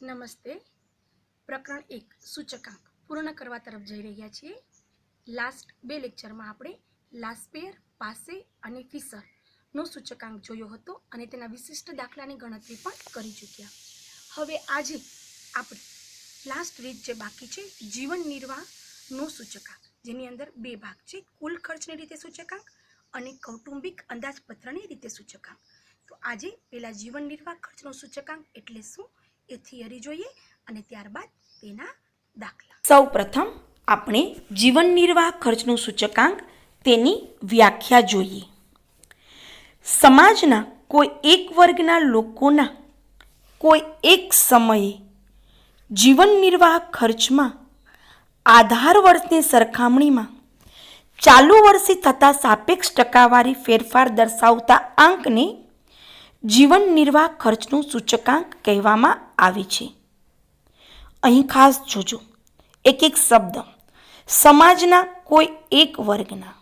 નમસ્તે. પ્રકરણ 1 સૂચકાંક પૂર્ણ કરવા તરફ જઈ રહ્યા છીએ. લાસ્ટ 2 લેક્ચરમાં આપણે લાસ્પેર, પાસે અને ફિશરનો સૂચકાંક જોયો હતો અને તેના વિશિષ્ટ દાખલાની ગણતરી પણ કરી ચૂક્યા. હવે આજે આપણે લાસ્ટ રીત જે બાકી છે જીવન નિર્વાહનો સૂચકાંક, જેની અંદર 2 ભાગ છે, કુલ ખર્ચની રીતે સૂચકાંક અને કૌટુંબિક અંદાજપત્રની રીતે સૂચકાંક. તો આજે પેલા જીવન નિર્વાહ ખર્ચનો સૂચકાંક એટલે શું એ થિયરી જોઈએ અને ત્યારબાદ તેના દાખલા. સૌપ્રથમ આપણે જીવન નિર્વાહ ખર્ચનું સૂચકાંક તેની વ્યાખ્યા જોઈએ. સમાજના કોઈ એક વર્ગના લોકોના કોઈ એક સમયે જીવન નિર્વાહ ખર્ચમાં આધાર વર્ષની સરખામણીમાં ચાલુ વર્ષે થતા સાપેક્ષ ટકાવારી ફેરફાર દર્શાવતા આંકને જીવન નિર્વાહ ખર્ચનું સૂચકાંક કહેવામાં આવે છે. અહીં ખાસ જોજો, એક એક શબ્દ. સમાજના કોઈ એક વર્ગના,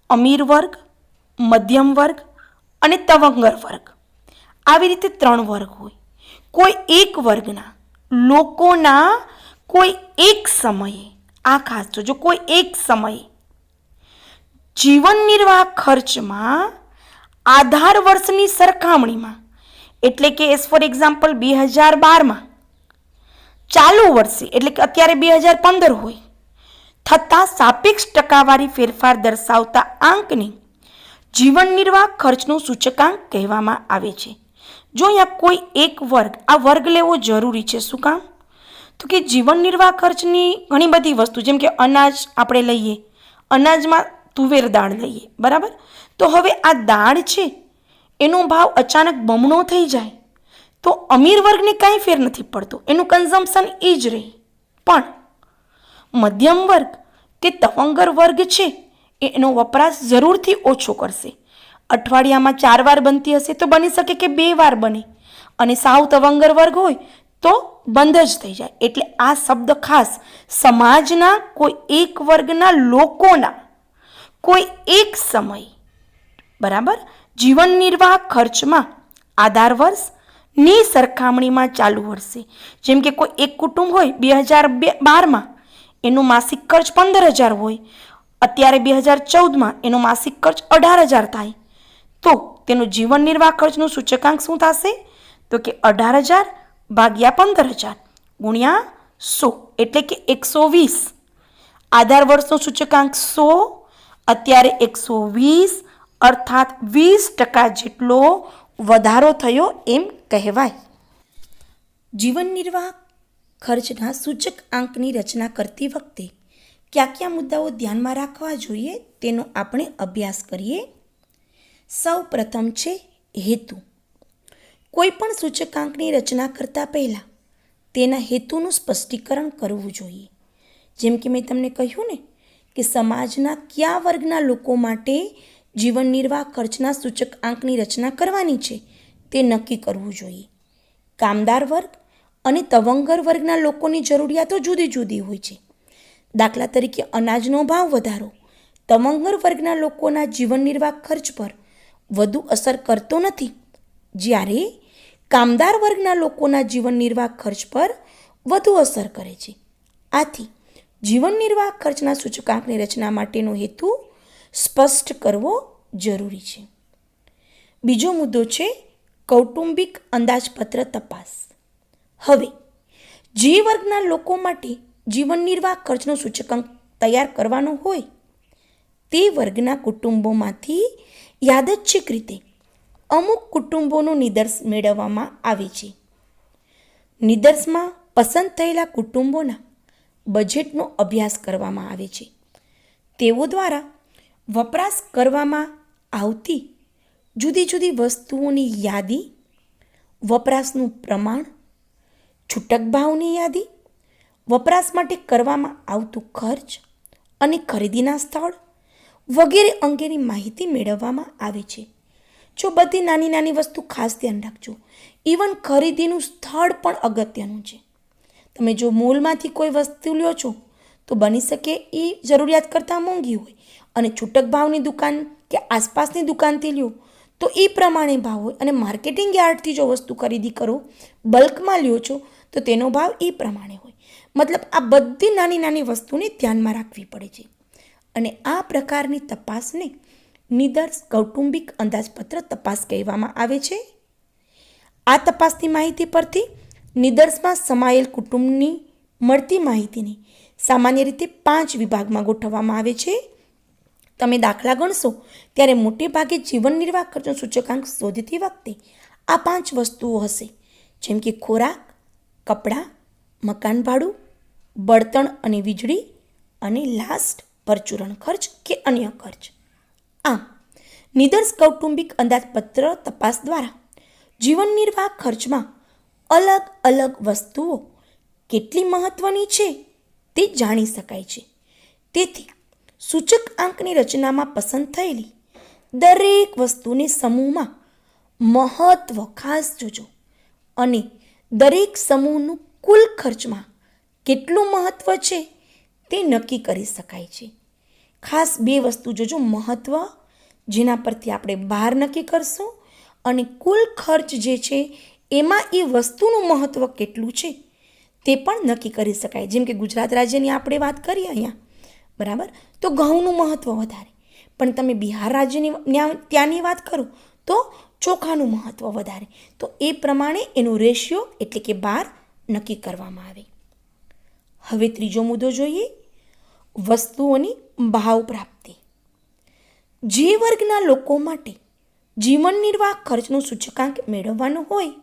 અમીર વર્ગ, મધ્યમ વર્ગ અને તવંગર વર્ગ, આવી રીતે 3 વર્ગ હોય. કોઈ એક વર્ગના લોકોના કોઈ એક સમયે, આ ખાસ જોજો, કોઈ એક સમયે જીવન નિર્વાહ ખર્ચમાં આધાર વર્ષની સરખામણીમાં, એટલે કે એઝ ફોર એક્ઝામ્પલ 2012માં ચાલુ વર્ષે, એટલે કે અત્યારે 2015 હોય, થતાં સાપેક્ષ ટકાવારી ફેરફાર દર્શાવતા આંકને જીવન નિર્વાહ ખર્ચનું સૂચકાંક કહેવામાં આવે છે. જો અહીંયા કોઈ એક વર્ગ, આ વર્ગ લેવો જરૂરી છે. શું કામ? તો કે જીવન નિર્વાહ ખર્ચની ઘણી બધી વસ્તુ, જેમ કે અનાજ આપણે લઈએ, અનાજમાં તુવેર દાળ લઈએ, બરાબર? તો હવે આ દાળ છે એનો ભાવ અચાનક બમણો થઈ જાય તો અમીર વર્ગને કાંઈ ફેર નથી પડતો, એનું કન્ઝમ્પશન એ જ રહે. પણ મધ્યમ વર્ગ કે તવંગર વર્ગ છે એનો વપરાશ જરૂરથી ઓછો કરશે. અઠવાડિયામાં 4 વાર બનતી હશે તો બની શકે કે 2 વાર બને, અને સાવ તવંગર વર્ગ હોય તો બંધ જ થઈ જાય. એટલે આ શબ્દ ખાસ સમાજના કોઈ એક વર્ગના લોકોના કોઈ એક સમય, બરાબર, જીવન નિર્વાહ ખર્ચમાં આધાર વર્ષની સરખામણીમાં ચાલુ વર્ષે, જેમ કે કોઈ એક કુટુંબ હોય 2012માં એનું માસિક ખર્ચ 15,000 હોય, અત્યારે 2014માં એનો માસિક ખર્ચ 18,000 થાય, તો તેનું જીવન નિર્વાહ ખર્ચનું સૂચકાંક શું થશે? તો કે 18,000 ભાગ્યા 15,000 ગુણ્યા 100, એટલે કે 120. આધાર વર્ષનો સૂચકાંક 100, અત્યારે 120, અર્થાત 20% જેટલો વધારો થયો એમ કહેવાય. જીવન નિર્વાહ ખર્ચના સૂચકાંકની રચના કરતી વખતે કયા કયા મુદ્દાઓ ધ્યાનમાં રાખવા જોઈએ તેનો આપણે અભ્યાસ કરીએ. સૌ પ્રથમ છે હેતુ. કોઈ પણ સૂચકાંકની રચના કરતા પહેલાં તેના હેતુનું સ્પષ્ટીકરણ કરવું જોઈએ. જેમ કે મેં તમને કહ્યું ને કે સમાજના કયા વર્ગના લોકો માટે જીવન નિર્વાહ ખર્ચના સૂચકાંકની રચના કરવાની છે તે નક્કી કરવું જોઈએ. કામદાર વર્ગ અને તવંગર વર્ગના લોકોની જરૂરિયાતો જુદી જુદી હોય છે. દાખલા તરીકે અનાજનો ભાવ વધારો તવંગર વર્ગના લોકોના જીવન નિર્વાહ ખર્ચ પર વધુ અસર કરતો નથી, જ્યારે કામદાર વર્ગના લોકોના જીવન નિર્વાહ ખર્ચ પર વધુ અસર કરે છે. આથી જીવન નિર્વાહ ખર્ચના સૂચકાંકની રચના માટેનો હેતુ સ્પષ્ટ કરવો જરૂરી છે. બીજો મુદ્દો છે કૌટુંબિક અંદાજપત્ર તપાસ. હવે જે વર્ગના લોકો માટે જીવન નિર્વાહ ખર્ચનો સૂચકાંક તૈયાર કરવાનો હોય તે વર્ગના કુટુંબોમાંથી યાદચ્છિક રીતે અમુક કુટુંબોનું નિદર્શ મેળવવામાં આવે છે. નિદર્શમાં પસંદ થયેલા કુટુંબોના બજેટનો અભ્યાસ કરવામાં આવે છે. તેઓ દ્વારા વપરાશ કરવામાં આવતી જુદી જુદી વસ્તુઓની યાદી, વપરાશનું પ્રમાણ, છૂટક ભાવની યાદી, વપરાશ માટે કરવામાં આવતું ખર્ચ અને ખરીદીના સ્થળ વગેરે અંગેની માહિતી મેળવવામાં આવે છે. જો બધી નાની નાની વસ્તુ ખાસ ધ્યાન રાખજો, ઇવન ખરીદીનું સ્થળ પણ અગત્યનું છે. તમે જો મોલમાંથી કોઈ વસ્તુ લ્યો છો તો બની શકે એ જરૂરિયાત કરતાં મોંઘી હોય, અને છૂટક ભાવની દુકાન કે આસપાસની દુકાનથી લ્યો તો એ પ્રમાણે ભાવ હોય. અને માર્કેટિંગ યાર્ડથી જો વસ્તુ ખરીદી કરો, બલ્કમાં લ્યો છો, તો તેનો ભાવ એ પ્રમાણે હોય. મતલબ આ બધી નાની નાની વસ્તુને ધ્યાનમાં રાખવી પડે છે. અને આ પ્રકારની તપાસને નિદર્શ કૌટુંબિક અંદાજપત્ર તપાસ કહેવામાં આવે છે. આ તપાસની માહિતી પરથી નિદર્શમાં સમાયેલ કુટુંબની મળતી માહિતીને સામાન્ય રીતે 5 વિભાગમાં ગોઠવવામાં આવે છે. તમે દાખલા ગણશો ત્યારે મોટે ભાગે જીવન નિર્વાહ ખર્ચનો સૂચકાંક શોધતી વખતે આ 5 વસ્તુઓ હશે, જેમ કે ખોરાક, કપડાં, મકાન ભાડું, બળતણ અને વીજળી, અને લાસ્ટ પરચુરણ ખર્ચ કે અન્ય ખર્ચ. આમ નિદર્શ કૌટુંબિક અંદાજપત્ર તપાસ દ્વારા જીવન નિર્વાહ ખર્ચમાં અલગ અલગ વસ્તુઓ કેટલી મહત્વની છે તે જાણી શકાય છે. તેથી સૂચકાંકની રચનામાં પસંદ થયેલી દરેક વસ્તુને સમૂહમાં મહત્વ ખાસ જોજો, અને દરેક સમૂહનું કુલ ખર્ચમાં કેટલું મહત્વ છે તે નક્કી કરી શકાય છે. ખાસ 2 વસ્તુ જોજો, મહત્વ જેના પરથી આપણે ભાર નક્કી કરશું, અને કુલ ખર્ચ જે છે એમાં એ વસ્તુનું મહત્વ કેટલું છે તે પણ નક્કી કરી શકાય. જેમ કે ગુજરાત રાજ્યની આપણે વાત કરીએ અહીંયા, બરાબર, તો ઘઉંનું મહત્વ વધારે, પણ તમે બિહાર રાજ્યની ત્યાંની વાત કરો તો ચોખાનું મહત્વ વધારે. તો એ પ્રમાણે એનો રેશિયો એટલે કે ભાર નક્કી કરવામાં આવે. હવે ત્રીજો મુદ્દો જોઈએ, વસ્તુઓની ભાવ પ્રાપ્તિ. જે વર્ગના લોકો માટે જીવન નિર્વાહ ખર્ચનો સૂચકાંક મેળવવાનો હોય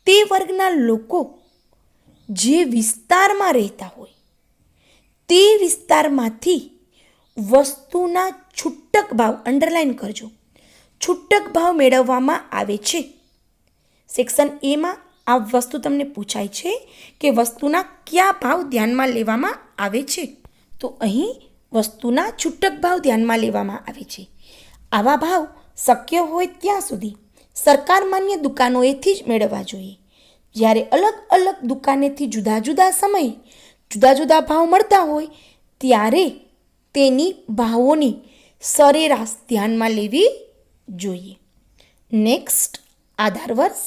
તે વર્ગના લોકો જે વિસ્તારમાં રહેતા હોય તે વિસ્તારમાંથી વસ્તુના છૂટક ભાવ, અંડરલાઈન કરજો, છૂટક ભાવ મેળવવામાં આવે છે. સેક્શન એમાં આ વસ્તુ તમને પૂછાય છે કે વસ્તુના કયા ભાવ ધ્યાનમાં લેવામાં આવે છે. તો અહીં વસ્તુના છૂટક ભાવ ધ્યાનમાં લેવામાં આવે છે. આવા ભાવ શક્ય હોય ત્યાં સુધી સરકાર માન્ય દુકાનોએથી જ મેળવવા જોઈએ. જ્યારે અલગ અલગ દુકાનેથી જુદા જુદા સમયે જુદા જુદા ભાવ મળતા હોય ત્યારે તેની ભાવોની સરેરાશ ધ્યાનમાં લેવી જોઈએ. નેક્સ્ટ, આધાર વર્ષ.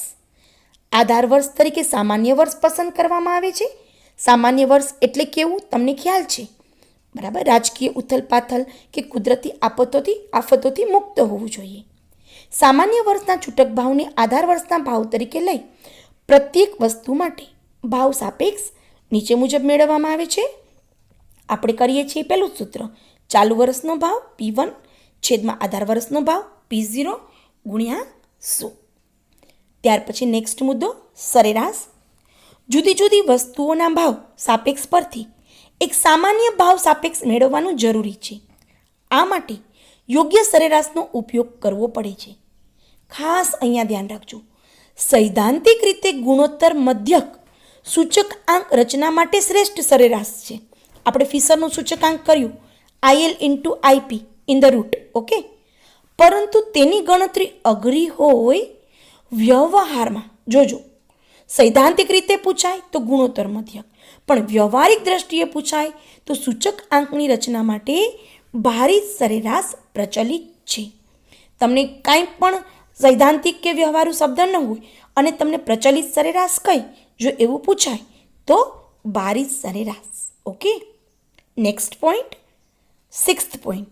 આધાર વર્ષ તરીકે સામાન્ય વર્ષ પસંદ કરવામાં આવે છે. સામાન્ય વર્ષ એટલે કેવું તમને ખ્યાલ છે, બરાબર. રાજકીય ઉથલપાથલ કે કુદરતી આફતોથી મુક્ત હોવું જોઈએ. સામાન્ય વર્ષના છૂટક ભાવને આધાર વર્ષના ભાવ તરીકે લઈ પ્રત્યેક વસ્તુ માટે ભાવ સાપેક્ષ નીચે મુજબ મેળવવામાં આવે છે. આપણે કરીએ છીએ પહેલું સૂત્ર, ચાલુ વર્ષનો ભાવ P1 છેદમાં આધાર વર્ષનો ભાવ P0 ગુણ્યા 100. ત્યાર પછી નેક્સ્ટ મુદ્દો, સરેરાશ. જુદી જુદી વસ્તુઓના ભાવ સાપેક્ષ પરથી એક સામાન્ય ભાવ સાપેક્ષ મેળવવાનું જરૂરી છે. આ માટે યોગ્ય સરેરાશનો ઉપયોગ કરવો પડે છે. ખાસ અહીંયા ધ્યાન રાખજો, સૈદ્ધાંતિક રીતે ગુણોત્તર મધ્યક સૂચકાંક રચના માટે શ્રેષ્ઠ સરેરાશ છે. આપણે ફિશરનું સૂચકાંક કર્યું IL into IP in the root, okay. પરંતુ તેની ગણતરી અઘરી હોય વ્યવહારમાં, જોજો, સૈદ્ધાંતિક રીતે પૂછાય તો ગુણોત્તર મધ્યક, પણ વ્યવહારિક દ્રષ્ટિએ પૂછાય તો સૂચકાંકની રચના માટે ભારિત સરેરાશ પ્રચલિત છે. તમને કાંઈ પણ સૈદ્ધાંતિક કે વ્યવહારુ શબ્દ ન હોય અને તમને પ્રચલિત સરેરાશ કઈ જો એવું પૂછાય તો ભારિત સરેરાશ, okay. Next point, 6th point,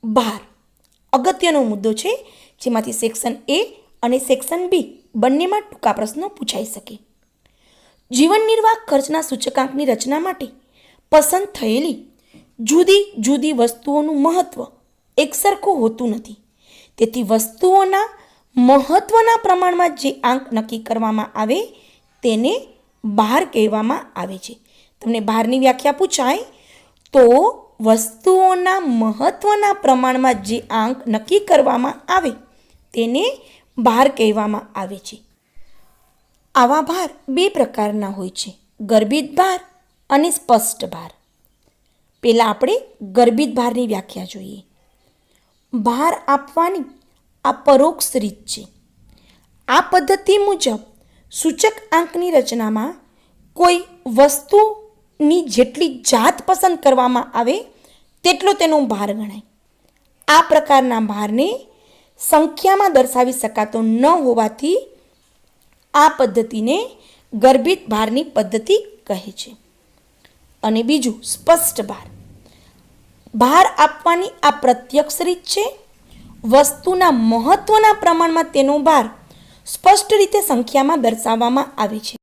ભાર. અગત્યનો મુદ્દો છે જેમાંથી સેક્શન A અને સેક્શન B બંનેમાં ટૂંકા પ્રશ્નો પૂછાઈ શકે. જીવન નિર્વાહ ખર્ચના સૂચકાંકની રચના માટે પસંદ થયેલી જુદી જુદી વસ્તુઓનું મહત્વ એકસરખું હોતું નથી. તેથી વસ્તુઓના મહત્વના પ્રમાણમાં જે આંક નક્કી કરવામાં આવે તેને ભાર કહેવામાં આવે છે. તમને ભારની વ્યાખ્યા પૂછાય તો વસ્તુઓના મહત્વના પ્રમાણમાં જે આંક નક્કી કરવામાં આવે તેને ભાર કહેવામાં આવે છે. આવા ભાર 2 પ્રકારના હોય છે, ગર્ભિત ભાર અને સ્પષ્ટ ભાર. પહેલાં આપણે ગર્ભિત ભારની વ્યાખ્યા જોઈએ. ભાર આપવાની આ પરોક્ષ રીત છે. આ પદ્ધતિ મુજબ સૂચકાંકની રચનામાં કોઈ વસ્તુની જેટલી જાત પસંદ કરવામાં આવે તેટલો તેનો ભાર ગણાય. આ પ્રકારના ભારને સંખ્યામાં દર્શાવી શકાતો ન હોવાથી આ પદ્ધતિને ગર્ભિત ભારની પદ્ધતિ કહે છે. અને બીજું સ્પષ્ટ ભાર. ભાર આપવાની આ પ્રત્યક્ષ રીત છે. વસ્તુના મહત્વના પ્રમાણમાં તેનો ભાર સ્પષ્ટ રીતે સંખ્યામાં દર્શાવવામાં આવે છે.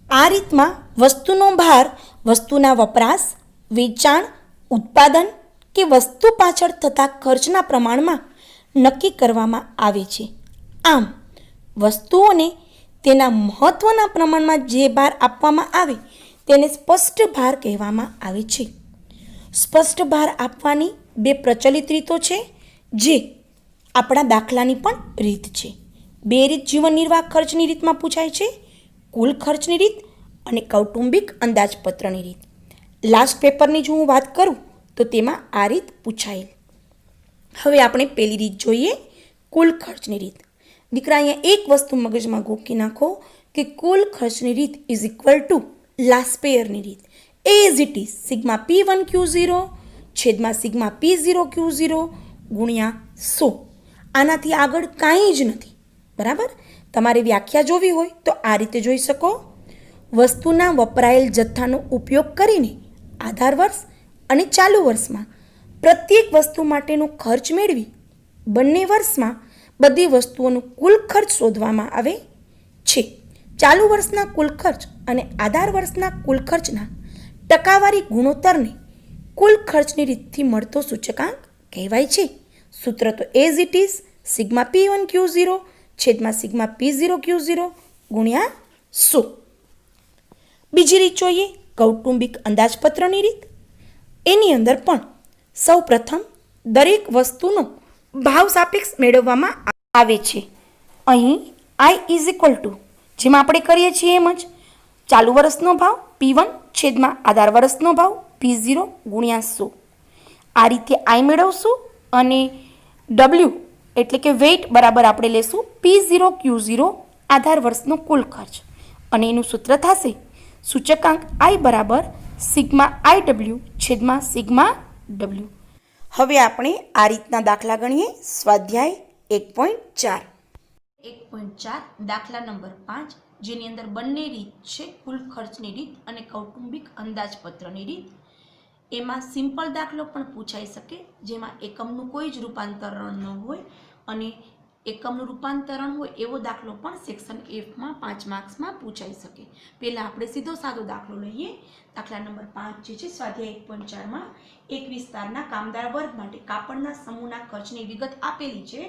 આ રીતમાં વસ્તુનો ભાર વસ્તુના વપરાશ, વેચાણ, ઉત્પાદન કે વસ્તુ પાછળ થતા ખર્ચના પ્રમાણમાં નક્કી કરવામાં આવે છે. આમ વસ્તુઓને તેના મહત્વના પ્રમાણમાં જે ભાર આપવામાં આવે તેને સ્પષ્ટ ભાર કહેવામાં આવે છે. સ્પષ્ટ ભાર આપવાની બે પ્રચલિત રીતો છે, જે આપણા દાખલાની પણ રીત છે. બે રીત જીવન નિર્વાહ ખર્ચની રીતમાં પૂછાય છે: કુલ ખર્ચની રીત અને કૌટુંબિક અંદાજપત્રની રીત. લાસ્ટ પેપરની જો હું વાત કરું તો તેમાં આ રીત પૂછાયેલ. હવે આપણે પહેલી રીત જોઈએ, કુલ ખર્ચની રીત. દીકરા, અહીંયા એક વસ્તુ મગજમાં ગોખી નાખો કે કુલ ખર્ચની રીત ઇઝ ઇક્વલ ટુ લાસ્પેયરની રીત. As it is sigma P1Q0 છેદમાં સિગ્મા P0Q0 ગુણ્યા 100. આનાથી આગળ કાંઈ જ નથી. બરાબર? તમારે વ્યાખ્યા જોવી હોય તો આ રીતે જોઈ શકો. વસ્તુના વપરાયેલ જથ્થાનો ઉપયોગ કરીને આધાર વર્ષ અને ચાલુ વર્ષમાં પ્રત્યેક વસ્તુ માટેનો ખર્ચ મેળવી બંને વર્ષમાં બધી વસ્તુઓનો કુલ ખર્ચ શોધવામાં આવે છે. ચાલુ વર્ષના કુલ ખર્ચ અને આધાર વર્ષના કુલ ખર્ચના ટકાવારી ગુણોત્તરને કુલ ખર્ચની રીતથી મળતો સૂચકાંક કહેવાય છે. સૂત્ર તો as it is sigma P1Q0 છેદમાં સિગ્મા P0Q0 ગુણ્યા 100. બીજી રીત જોઈએ, કૌટુંબિક અંદાજપત્રની રીત. એની અંદર પણ સૌ પ્રથમ દરેક વસ્તુનો ભાવ સાપેક્ષ મેળવવામાં આવે છે. અહીં I ઇઝ ઇક્વલ ટુ જેમાં આપણે કરીએ છીએ એમ જ ચાલુ વર્ષનો ભાવ P1 છેદમાં આધાર વર્ષનો ભાવ P0 ગુણ્યા 100. આ રીતે I મેળવશું અને W એટલે કે વેઇટ બરાબર આપણે લેશું P0Q0 આધાર વર્ષનો કુલ ખર્ચ અને એનું સૂત્ર થશે સૂચકાંક I બરાબર સિગ્મા IW છેદમાં સિગ્મા W. હવે આપણે આ રીતના દાખલા ગણીએ. સ્વાધ્યાય 1.4 દાખલા નંબર 5, જેની અંદર બંને રીત છે, કુલ ખર્ચની રીત અને કૌટુંબિક અંદાજપત્રની રીત. એમાં સિમ્પલ દાખલો પણ પૂછાઈ શકે, જેમાં એકમનું કોઈ જ રૂપાંતરણ ન હોય અને એકમનું રૂપાંતરણ હોય એવો દાખલો પણ સેક્શન Fમાં 5 માર્ક્સમાં પૂછાઈ શકે. પહેલાં આપણે સીધો સાદો દાખલો લઈએ. દાખલા નંબર 5 જે છે સ્વાધ્યાય 1.4માં એક વિસ્તારના કામદાર વર્ગ માટે કાપડના સમૂહના ખર્ચની વિગત આપેલી છે.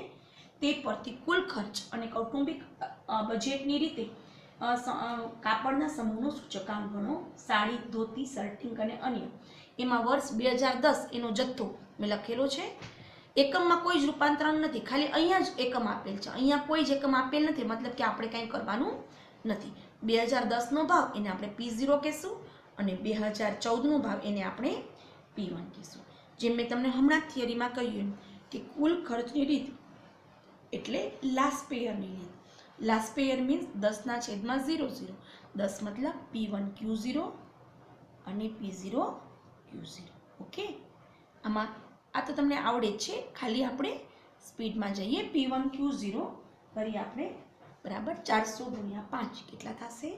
તે પરથી કુલ ખર્ચ અને કૌટુંબિક બજેટની રીતે કાપડના સમૂહનો સૂચકાંક ગણો. સાડી, ધોતી, શર્ટિંગ અને અન્ય. એમાં વર્ષ 2010 એનો જથ્થો મેં લખેલો છે. એકમમાં કોઈ જ રૂપાંતરણ નથી, ખાલી અહીંયા જ એકમ આપેલ છે. અહીંયા કોઈ જ એકમ આપેલ નથી, મતલબ કે આપણે કંઈ કરવાનું નથી. 2010નો ભાવ એને આપણે P0 કહેશું અને 2014નો ભાવ એને આપણે P1 કહેશું. જેમ મેં તમને હમણાં જ થિયરીમાં કહ્યું કે કુલ ખર્ચની રીત એટલે લાસ્પેયરની રીત. લાસ્પેયર મીન્સ 10/00. 10 મતલબ P1Q0 અને P0Q0. ઓકે, આમાં આ તો તમને આવડે જ છે, ખાલી આપણે સ્પીડમાં જઈએ. P1Q0 કરીએ આપણે બરાબર 400 ગુણ્યા 5 કેટલા થશે?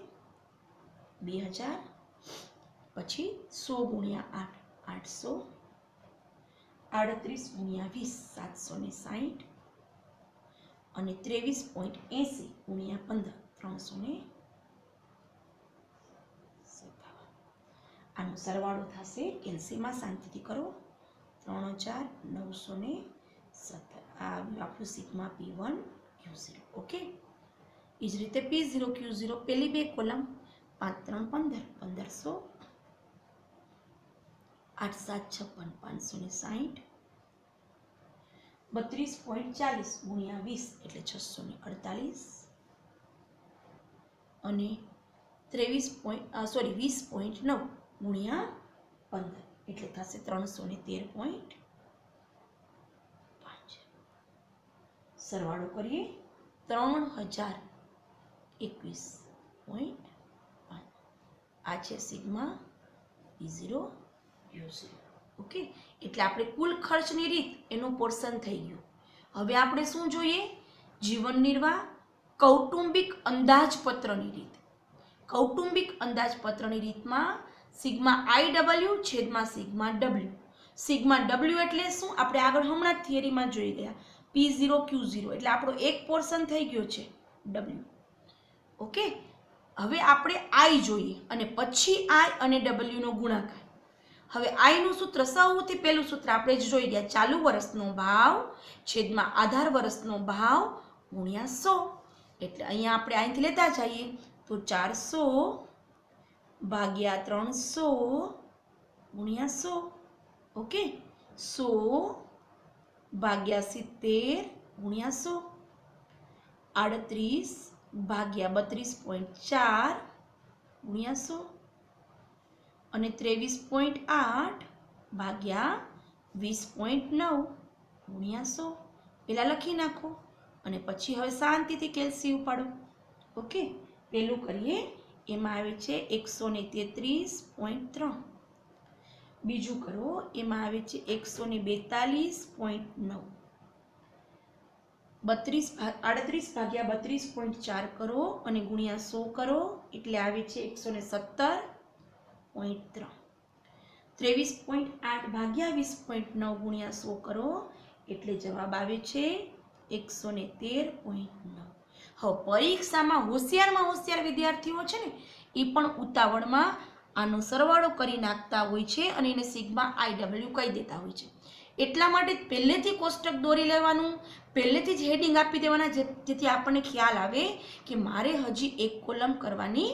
2000. પછી 100 ગુણ્યા 8 800. 38 ગુણ્યા 20 760 અને 23.80 ગુણ્યા 15 357. આનો સરવાળો થશે, કેલ્સીમાં શાંતિથી કરો, 3917. આ આવ્યું આપણું સિગ્મા P1Q0. ઓકે, એ જ રીતે P0Q0 પહેલી બે કોલમ 5 3 15 1500 8 7 56 560 32.40 ગુણ્યા 20 એટલે 648 અને 20.9 ગુણ્યા 15 એટલે થશે 313.5. સરવાળો કરીએ 3021.5. આ છે સિગ્મા P0Q0. ઓકે, એટલે આપણે કુલ ખર્ચની રીત એનું પોર્શન થઈ ગયું. હવે આપણે શું જોઈએ? જીવન નિર્વાહ કૌટુંબિક અંદાજપત્રની રીત. કૌટુંબિક અંદાજપત્રની રીતમાં સિગ્મા આઈ ડબલ્યુ છેદમાં સિગ્મા ડબલ્યુ. સિગ્મા ડબલ્યુ એટલે શું? આપણે આગળ હમણાં જ થિયરીમાં જોઈ ગયા. P0 Q0 એટલે આપણો એક પોર્શન થઈ ગયો છે ડબલ્યુ. ઓકે, હવે આપણે આઈ જોઈએ અને પછી આઈ અને ડબલ્યુ નો ગુણાકાર. હવે આઈ નું સૂત્ર સૌથી પહેલું સૂત્ર આપણે જ જોઈ ગયા, ચાલુ વર્ષનો ભાવ છેદમાં આધાર વર્ષનો ભાવ ગુણ્યા 100. એટલે અહીંયા આપણે અહીંથી લેતા જઈએ તો 400 ભાગ્યા 300 ગુણ્યા 100. ઓકે, 100 ભાગ્યા 70 ગુણ્યા 100. 38 ભાગ્યા 32.4 ગુણ્યા 100 અને 23.8 ભાગ્યા 20.9 ગુણ્યા 100. પહેલાં લખી નાખો અને પછી હવે શાંતિથી કેલ્સી ઉપાડો. ઓકે, પહેલું કરીએ, એમાં આવે છે 133.3. બીજું કરો, એમાં આવે છે 142.9. 38 ભાગ્યા 32.4 કરો અને ગુણ્યા 100 કરો એટલે આવે છે 117.3. 23.8 ભાગ્યા 20.9 ગુણ્યા 100 કરો એટલે જવાબ આવે છે 113.9. હવે પરીક્ષામાં હોશિયાર વિદ્યાર્થીઓ છે ને, એ પણ ઉતાવળમાં આનો સરવાળો કરી નાખતા હોય છે અને એને સિગ્મા આઈ ડબલ્યુ કહી દેતા હોય છે. એટલા માટે પહેલેથી કોષ્ટક દોરી લેવાનું, પહેલેથી જ હેડિંગ આપી દેવાના, જેથી આપણને ખ્યાલ આવે કે મારે હજી એક કોલમ કરવાની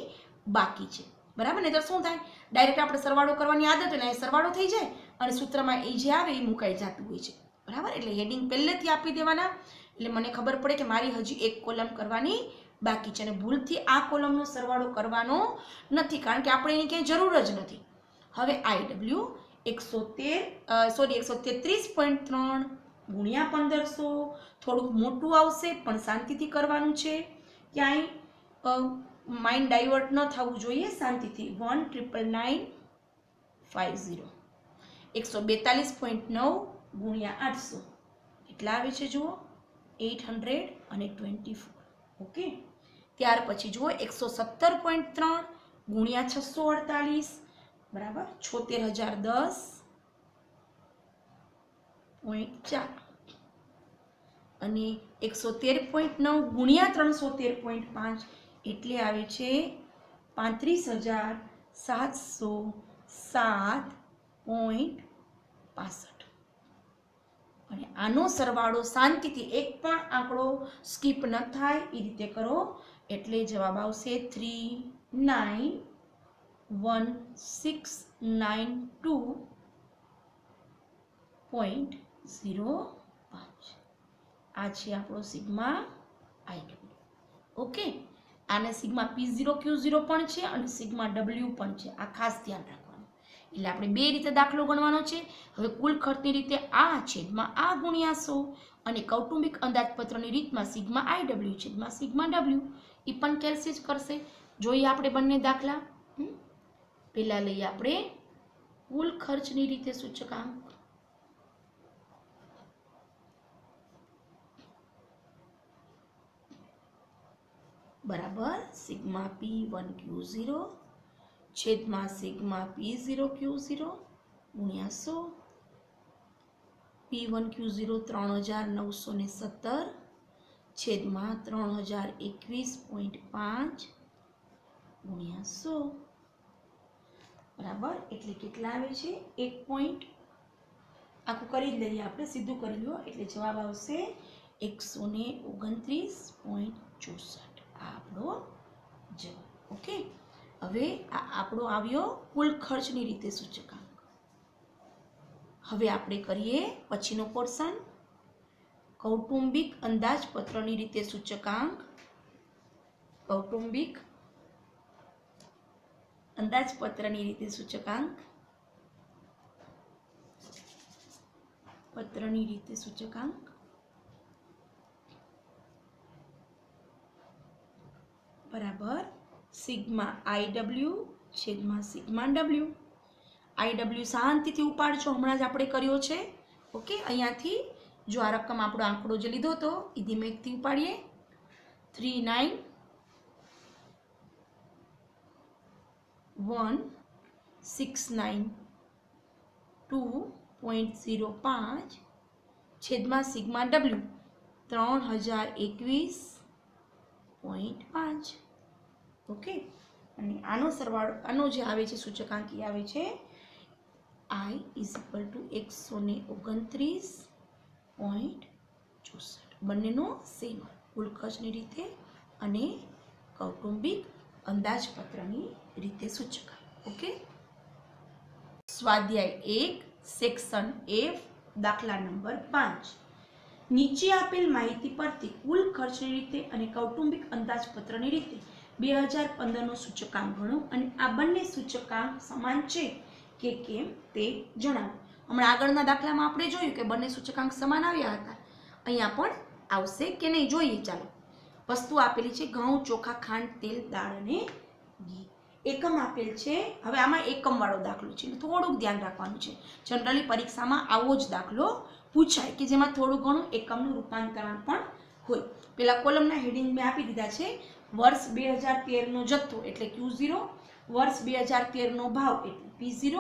બાકી છે. બરાબર ને? તો શું થાય, ડાયરેક્ટ આપણે સરવાળો કરવાની આદત હોય ને, એ સરવાળો થઈ જાય અને સૂત્રમાં એ જે આવે એ મુકાઈ જતું હોય છે. બરાબર, એટલે હેડિંગ પહેલેથી આપી દેવાના, એટલે મને ખબર પડે કે મારી હજી એક કોલમ કરવાની બાકી છે અને ભૂલથી આ કોલમનો સરવાળો કરવાનો નથી, કારણ કે આપણે એની ક્યાંય જરૂર જ નથી. હવે આઈ ડબલ્યુ 133.3 ગુણ્યા 1500. થોડુંક મોટું આવશે પણ શાંતિથી કરવાનું છે, ક્યાંય માઇન્ડ ડાયવર્ટ ન થવું જોઈએ, શાંતિથી. 1,999,50. 142.9 ગુણ્યા 800 એટલા આવે છે, જુઓ 824. ઓકે, ત્યાર પછી જુઓ 117.3 ગુણ્યા 648 બરાબર 76,010.4 અને 113.9 ગુણ્યા 313.5 એટલે આવે છે 35,707.65. અને આનો સરવાળો શાંતિથી એક પણ આંકડો સ્કીપ ન થાય એ રીતે કરો એટલે જવાબ આવશે 391692.05. આ છે આપણો સિગ્મા આઈ ડબલ્યુ. ઓકે, આને સિગ્મા P0 Q0 પણ છે અને સિગ્મા ડબલ્યુ પણ છે, આ ખાસ ધ્યાન રાખવાનું. એટલે આપણે બે રીતે દાખલો ગણવાનો છે. હવે કુલ ખર્ચની રીતે આ છેદમાં આ ગુણ્યા 100 અને કૌટુંબિક અંદાજપત્રની રીતમાં સિગ્મા આઈ ડબલ્યુ છેદમાં સિગ્મા ડબલ્યુ એ પણ કેલ્સી જ કરશે. જોઈએ આપણે બંને દાખલા. પહેલા લઈએ આપણે કુલ ખર્ચની રીતે સૂચકાંક. બરાબર, સિગ્મા P1 Q0 છેદમાં સિગ્મા P0 Q0 ગુણ્યા 100. P1 Q0 3917 છેદમાં 3021.5 ગુણ્યા 100 બરાબર, એટલે કેટલા આવે છે? 1 પોઈન્ટ. આખું કરી જ લઈએ આપણે, સીધું કરી લો એટલે જવાબ આવશે 129.64. આ આપણો જવાબ. ઓકે, હવે આ આપણો આવ્યો કુલ ખર્ચની રીતે સૂચકાંક. હવે આપણે કરીએ પછીનો પોર્શન, કૌટુંબિક અંદાજપત્રની રીતે સૂચકાંક. કૌટુંબિક અંદાજપત્રની રીતે સૂચકાંક. પત્રની રીતે સૂચકાંક. બરાબર, સિગ્મા આઈ ડબલ્યુ છેદમાં સિગ્મા ડબલ્યુ. આઈ ડબલ્યુ શાંતિથી ઉપાડજો, હમણાં જ આપણે કર્યો છે. ઓકે, અહીંયાથી જો આ રકમ આપણો આંકડો જે લીધો હતો એ ધીમે એકથી ઉપાડીએ 39,169,2.05 છેદમાં સિગ્મા ડબલ્યુ 3021.5. ઓકે, અને આનો સરવાળો આનો જે આવે છે સૂચકાંક એ આવે છે I = 129.64. બંનેનો સેમ કુલ ખર્ચની રીતે અને કૌટુંબિક અંદાજપત્રની રીતે સૂચકાંક. ઓકે, સ્વાધ્યાય 1 સેક્શન F દાખલા નંબર 5. નીચે આપેલ માહિતી પરથી કુલ ખર્ચની રીતે અને કૌટુંબિક અંદાજપત્રની રીતે 2015નો સૂચકાંક ગણો અને આ બંને સૂચકાંક સમાન છે કે કેમ તે જણાવો. હમણાં આગળના દાખલામાં આપણે જોયું કે બંને સૂચકાંક સમાન આવ્યા હતા. અહીંયા પણ આવશે કે નહીં જોઈએ. ચાલો, વસ્તુ આપેલી છે ઘઉં, ચોખા, ખાંડ, તેલ, દાળ અને ઘી. એકમ આપેલ છે. હવે આમાં એકમ વાળો દાખલો છે, થોડુંક ધ્યાન રાખવાનું છે. જનરલી પરીક્ષામાં આવો જ દાખલો પૂછાય કે જેમાં થોડું ઘણું એકમનું રૂપાંતરણ પણ હોય. પેલા કોલમના હેડિંગ મેં આપી દીધા છે. વર્ષ 2013નો જથ્થો એટલે Q0, વર્ષ 2013નો ભાવ એટલે P0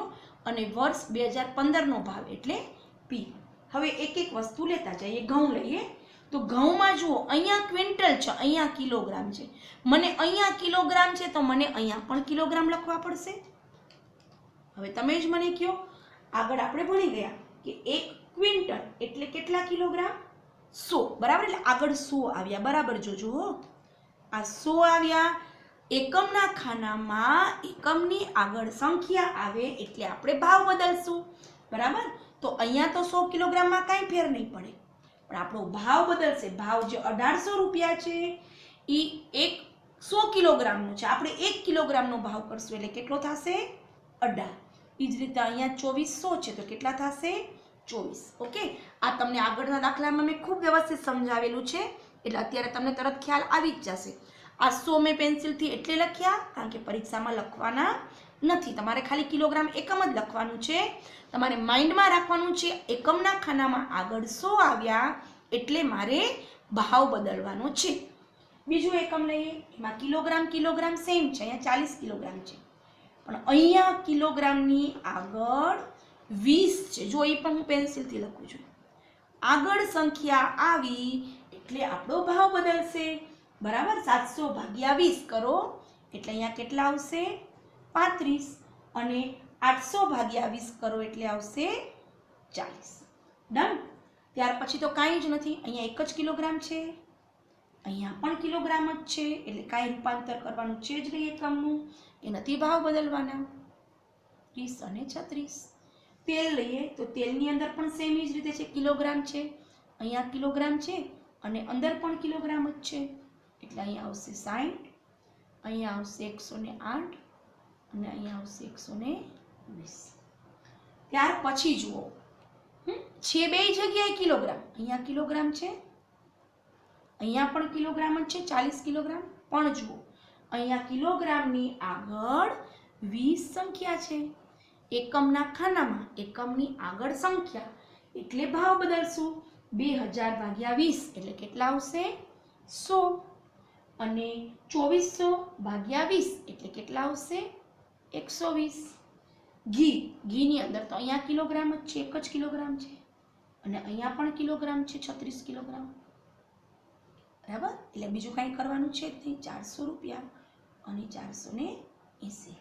અને વર્ષ 2015નો ભાવ એટલે P. હવે એક એક વસ્તુ લેતા જઈએ. ઘઉં લઈએ તો ઘઉંમાં જુઓ અહીંયા ક્વિન્ટલ છે, અહીંયા કિલોગ્રામ છે. મને અહીંયા કિલોગ્રામ છે તો મને અહીંયા પણ કિલોગ્રામ લખવા પડશે. હવે તમે જ મને કહો, આગળ આપણે ભણી ગયા કે એક ક્વિન્ટલ એટલે કેટલા કિલોગ્રામ? 100. બરાબર, એટલે આગળ 100 આવ્યા. બરાબર જોજો હો, આ 100 આવ્યા. એકમના ખાનામાં એકમની આગળ સંખ્યા આવે એટલે આપણે ભાવ બદલશું. બરાબર, તો અહીંયા તો 100 કિલોગ્રામમાં કાંઈ ફેર નહીં પડે, પણ આપણો ભાવ બદલશે. ભાવ જે 1800 રૂપિયા છે એ 100 કિલોગ્રામનો છે. આપણે 1 કિલોગ્રામનો ભાવ કરશું એટલે કેટલો થશે? 18. એ જ રીતે અહીંયા 2400 છે તો કેટલા થશે? 24. ઓકે, આ તમને આગળના દાખલામાં મેં ખૂબ વ્યવસ્થિત સમજાવેલું છે એટલે અત્યારે તમને તરત ખ્યાલ આવી જ જશે. આ 100 મેં પેન્સિલથી એટલે લખ્યા કારણ કે પરીક્ષામાં લખવાના નથી. તમારે ખાલી કિલોગ્રામ એકમ જ લખવાનું છે. તમારે માઇન્ડમાં રાખવાનું છે એકમના ખાનામાં આગળ 100 આવ્યા એટલે મારે ભાવ બદલવાનો છે. બીજું એકમ લઈએ, એમાં કિલોગ્રામ સેમ છે. અહીંયા 40 કિલોગ્રામ છે પણ અહીંયા કિલોગ્રામની આગળ 20 છે. જો એ પણ હું પેન્સિલથી લખું છું. આગળ સંખ્યા આવી એટલે આપણો ભાવ બદલશે. બરાબર, 700 ભાગ્યા 20 કરો એટલે અહીંયા કેટલા આવશે? 35. અને 800 ભાગ્યા 20 કરો એટલે આવશે 40. ડન. ત્યાર પછી તો કાંઈ જ નથી. અહીંયા 1 જ કિલોગ્રામ છે, અહીંયા પણ કિલોગ્રામ જ છે એટલે કાંઈ રૂપાંતર કરવાનું છે જ નહીં એકમનું. એ નથી ભાવ બદલવાના. 30 અને 36. તેલ લઈએ તો તેલની અંદર પણ સેમ જ રીતે છે, કિલોગ્રામ છે. અહીંયા કિલોગ્રામ છે અને અંદર પણ કિલોગ્રામ જ છે એટલે અહીંયા આવશે 60, અહીંયા આવશે 108 અને અહીંયા આવશે 120. ત્યાર પછી જુઓ છે બે જગ્યાએ કિલોગ્રામ. અહીંયા કિલોગ્રામ છે, અહીંયા પણ કિલોગ્રામ જ છે 40 કિલોગ્રામ. પણ જુઓ અહીંયા કિલોગ્રામની આગળ 20 સંખ્યા છે. એકમના ખાનામાં એકમની આગળ સંખ્યા એટલે ભાવ બદલશું. 2000 ભાગ્યા 20 એટલે કેટલા આવશે? 100. અને 2400 ભાગ્યા 20 એટલે કેટલા આવશે? 120. ઘીની અંદર તો અહીંયા કિલોગ્રામ જ છે, 1 જ કિલોગ્રામ છે અને અહીંયા પણ કિલોગ્રામ છે 36 કિલોગ્રામ. બરાબર, એટલે બીજું કાંઈ કરવાનું છે જ નહીં. 400 રૂપિયા અને 480.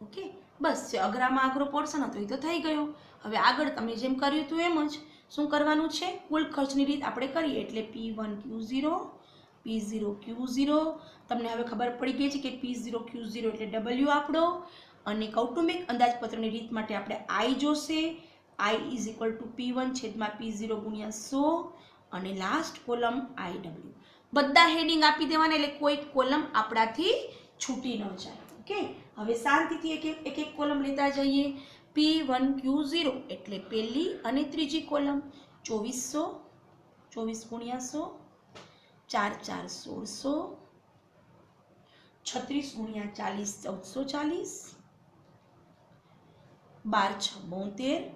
ઓકે, બસ અઘરામાં અઘરો પોર્શન હતો એ તો થઈ ગયો. હવે આગળ તમે જેમ કર્યું હતું એમ જ શું કરવાનું છે? કુલ ખર્ચની રીત આપણે કરીએ એટલે P1 Q0, P0 Q0. તમને હવે ખબર પડી ગઈ છે કે P0 Q0 એટલે W આપણો. અને કૌટુંબિક અંદાજપત્રની રીત માટે આપણે I જોશે. I = P1 છેદમાં P0 ગુણ્યા 100 અને લાસ્ટ કોલમ IW. બધા હેડિંગ આપી દેવાના એટલે કોઈ કોલમ આપણાથી છૂટી ન જાય. ઓકે, હવે શાંતિથી એક એક કોલમ લેતા જઈએ. P1 Q0 એટલે પહેલી અને ત્રીજી કોલમ 2400, 24 ગુણ્યા 100, 4 4 1600, 36 ગુણ્યા 40 1440, 12 6 72,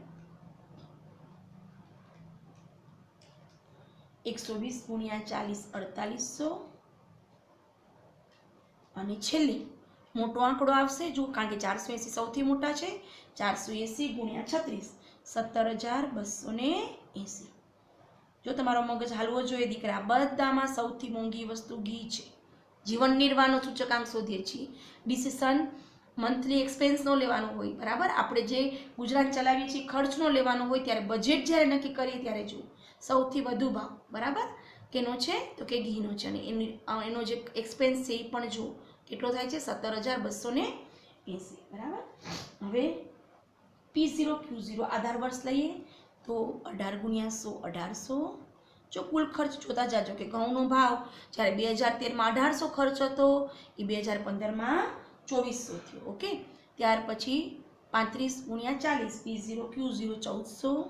120 ગુણ્યા 40 4800 અને છેલ્લે મોટો આંકડો આવશે જો કારણ કે 480 સૌથી મોટા છે 480 ગુણ્યા 36 17280 જો તમારો મગજ હાલવો જોઈએ દીકરા બધામાં સૌથી મોંઘી વસ્તુ ઘી છે જીવન નિર્વાહનો સૂચકાંક શોધીએ છીએ ડિસિઝન મંથલી એક્સપેન્સ નો લેવાનો હોય બરાબર આપણે જે ગુજરાત ચલાવીએ છીએ ખર્ચ નો લેવાનો હોય ત્યારે બજેટ જ્યારે નક્કી કરીએ ત્યારે જો સૌથી વધુ ભાવ બરાબર કેનો છે તો કે ઘીનો છે અને એનો જે એક્સપેન્સ છે એ પણ જો કેટલો થાય છે 17280 બરાબર હવે P0 Q0 આધાર વર્ષ લઈએ તો 18 ગુણ્યા 100 1800 જો કુલ ખર્ચ જોતા જાજો કે ઘઉંનો ભાવ જ્યારે 2013માં 1800 ખર્ચ હતો એ 2015માં 2400 થયો ઓકે ત્યાર પછી 35 ગુણ્યા 40 P0 Q0 1400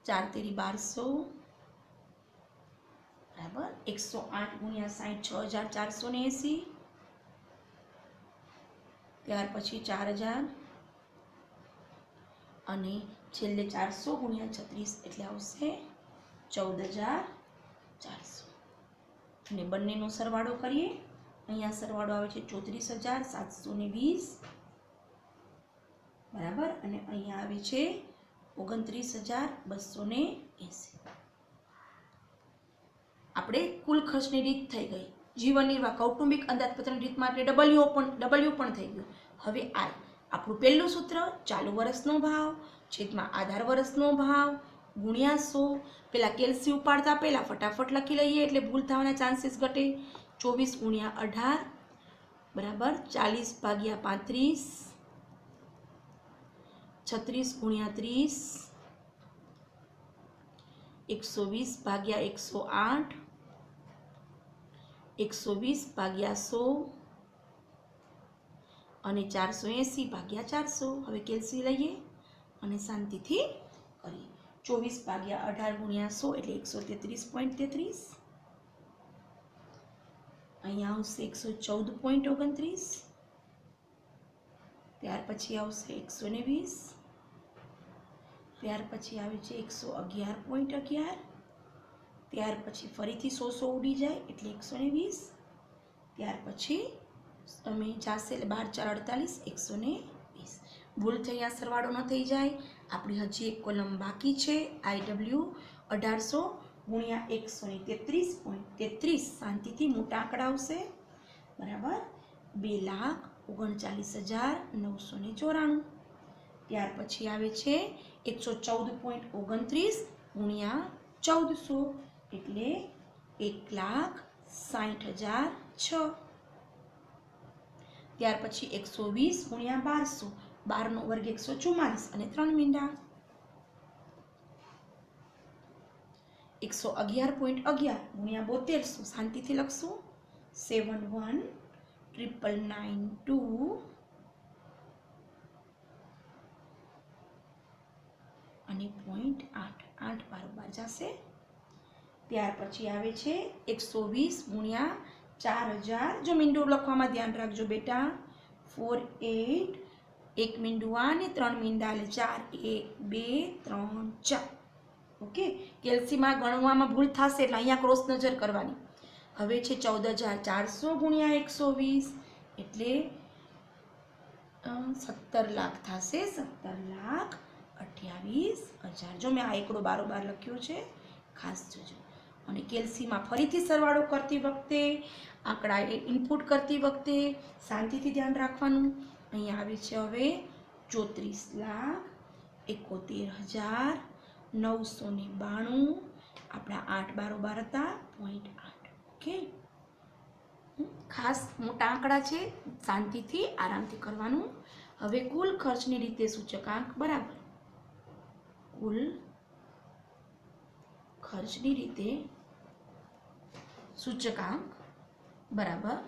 4 તેરી 1200 બરાબર 108 ગુણ્યા 60 6480 ત્યાર પછી 4000 અને છેલ્લે 400 ગુણ્યા 36 એટલે આવશે 14400 અને બંનેનો સરવાળો કરીએ અહીંયા સરવાળો આવે છે 34720 બરાબર અને અહીંયા આવે છે 29280 આપણે કુલ ખર્ચની રીત થઈ ગઈ જીવન નિર્વાહ કૌટુંબિક અંદાજપત્રની રીત માટે ડબલ્યુ પણ થઈ ગયું હવે આપણું પહેલું સૂત્ર ચાલુ વર્ષનો ભાવ છેદમાં આધાર વર્ષનો ભાવ ગુણ્યા 100 પેલા કેલ્સી ઉપાડતા પહેલા ફટાફટ લખી લઈએ એટલે ભૂલ થવાના ચાન્સીસ ઘટે 24 ગુણ્યા 18 બરાબર 40 ભાગ્યા 35 36 ગુણ્યા 30 120 ભાગ્યા 108 120 ભાગ્યા 100 અને 480 ભાગ્યા 400 હવે કેલ્સી લઈએ અને શાંતિથી કરીએ 24 ભાગ્યા 18 ગુણ્યા 100 એટલે 133.33 અહીંયા આવશે 114.29 ત્યાર પછી આવશે 120 ત્યાર પછી આવે છે 111.11 ત્યાર પછી ફરીથી 100 ઉડી જાય એટલે 120 ત્યાર પછી અમે જાશે એટલે 12 4 48 120 ભૂલ થઈ આ સરવાળો ન થઈ જાય આપણી હજી એક કોલમ બાકી છે IW 1800 ગુણ્યા 133.33 શાંતિથી મોટા આંકડા આવશે બરાબર 2,39,994 ત્યાર પછી આવે છે 114.29 ગુણ્યા 1400 એટલે 1,60,006 ત્યાર પછી 120 ગુણ્યા 1200 12 નો વર્ગ 144 અને 3 મીંડા 111.11 ગુણ્યા 7200 શાંતિથી લખશું 71,992 અને 0.8 બારોબાર જશે ત્યાર પછી આવે છે 120 ગુણ્યા 4000 જો મીંડું લખવામાં ધ્યાન રાખજો બેટા 48 એક મીંડું આ ને 3 મીંડા એટલે 4 1 2 3 4 ઓકે કેલ્સીમાં ગણવામાં ભૂલ થશે એટલે અહીંયા ક્રોસ નજર કરવાની હવે છે 14400 ગુણ્યા 120 એટલે 17 લાખ થશે 17,28,000 જો મેં આ એકડો બારોબાર લખ્યો છે ખાસ જોજો અને કેલ્સીમાં ફરીથી સરવાળો કરતી વખતે આંકડા ઇનપુટ કરતી વખતે શાંતિથી ધ્યાન રાખવાનું અહીંયા આવે છે હવે 34,71,992 આપણા 8 બારોબાર હતા 0.8 ઓકે ખાસ મોટા આંકડા છે શાંતિથી આરામથી કરવાનું હવે કુલ ખર્ચની રીતે સૂચકાંક બરાબર કુલ ખર્ચની રીતે સૂચકાંક બરાબર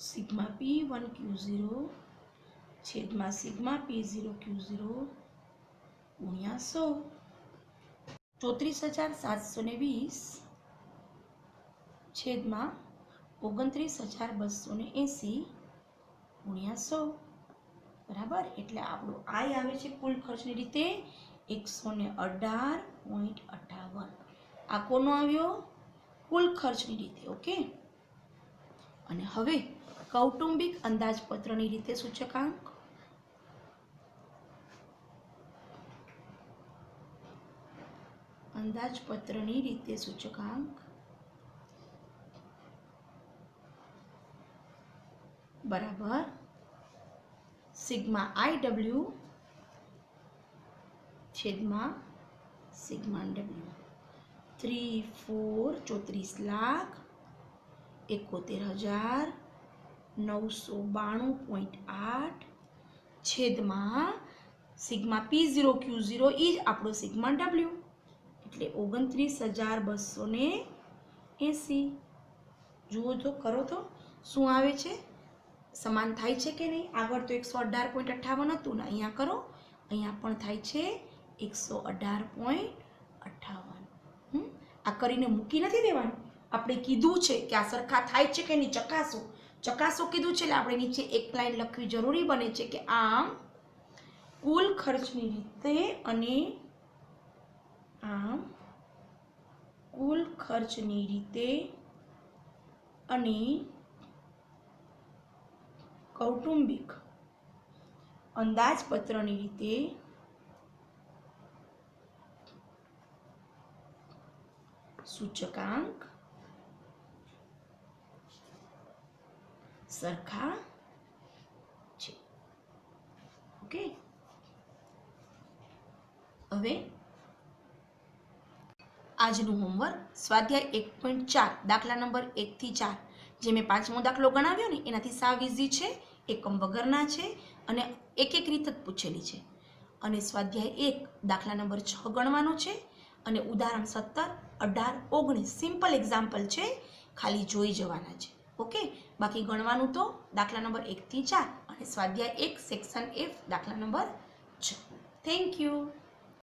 સિગ્મા P1 Q0 છેદમાં સિગ્મા P0 Q0 ગુણ્યા 100 34,720 છેદમાં 29,280 ગુણ્યા 100 બરાબર. એટલે આપણું આય આવે છે કુલ ખર્ચની રીતે 118.58. આ કોનો આવ્યો? કુલ ખર્ચની રીતે. ઓકે. અને હવે કૌટુંબિક અંદાજપત્રની રીતે સૂચકાંક. અંદાજપત્રની રીતે સૂચકાંક બરાબર સિગ્મા IW છેદમાં સિગ્મા W. 34,34,71,992.8 છેદમાં સિગ્મા P0 Q0 એ જ આપણો સિગ્મા W એટલે 29,280. જુઓ તો કરો તો શું આવે છે? સમાન થાય છે કે નહીં? આગળ તો 118.58 હતું ને, અહીંયા કરો, અહીંયા પણ થાય છે 118.58. આ કરીને મૂકી નથી દેવાનું. આપણે કીધું છે કે આ સરખા થાય છે કે નહીં ચકાસો. ચકાસો કીધું છે એટલે આપણે નીચે એક લાઈન લખવી જરૂરી બને છે કે આમ કુલ ખર્ચની રીતે અને આમ કુલ ખર્ચની રીતે અને કૌટુંબિક અંદાજપત્રની રીતે સૂચકાંક સરખા છે. ઓકે. હવે આજનું હોમવર્ક સ્વાધ્યાય 1.4 દાખલા નંબર 1 થી 4 જે મેં પાંચમો દાખલો ગણાવ્યો ને એનાથી સાવ ઈઝી છે, એકમ વગરના છે અને એક રીત જ પૂછેલી છે. અને સ્વાધ્યાય 1 દાખલા નંબર 6 ગણવાનો છે અને ઉદાહરણ 17, 18, 19 સિમ્પલ એક્ઝામ્પલ છે, ખાલી જોઈ જવાના છે. ઓકે. બાકી ગણવાનું તો દાખલા નંબર 1 થી 4 અને સ્વાધ્યાય 1 સેક્શન F દાખલા નંબર 6. Thank you.